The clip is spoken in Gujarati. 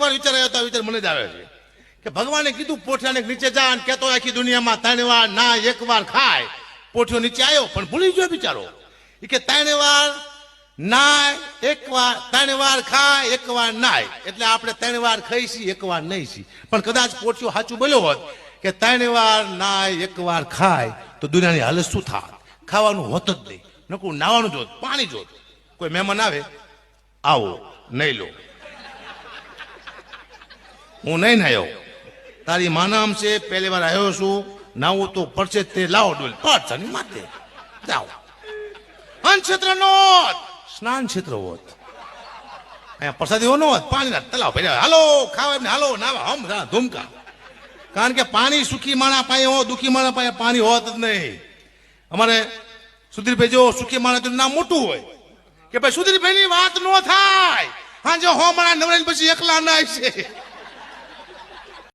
વાર વિચાર આવ્યો તો વિચાર મને જ આવે છે કે ભગવાને કીધું પોઠિયાને નીચે જા અને કહેતો આખી દુનિયામાં 3 વાર ના 1 વાર ખાય. પોઠિયો નીચે આવ્યો પણ ભૂલી ગયો બિચારો. એ કે 3 વાર નાય 1 વાર 3 વાર ખાય 1 વાર નાય એટલે આપણે 3 વાર ખાઈશી 1 વાર નહીં છી. પણ કદાચ પોઠિયો સાચું બોલ્યો હોત કે 3 વાર નાય 1 વાર ખાય તો દુનિયાની હાલત શું થાય? ખાવાનું હોત જ નહીં, નકરું નાવાનું જોત, પાણી જોત. કોઈ મહેમાન આવે, આવો નહીં લો, હું નહીં નાયો, તારી માનામ છે, પહેલી વાર આવ્યો છું, નાવું તો પડશે તે લાવો ડોલ પડશે માથે જાઓ. અન્ન ક્ષેત્ર નો સ્નાન ક્ષેત્ર હોત, અહીંયા પ્રસાદી નો હોત, પાણીના તલાવ ભર્યા, હાલો ખાવા એમને, હાલો નાવા, હમ ધૂમકા. કારણ કે પાણી સુખી માણા પાસે હો, દુખી માણા પાસે પાણી હોત જ નહીં. અમારે સુધીરભાઈ જો સુખી માણસ નામ મોટું હોય કે ભાઈ સુધીરભાઈ ની વાત ન થાય, હા જો હો મારા નવરાજ પછી એકલા ના છે.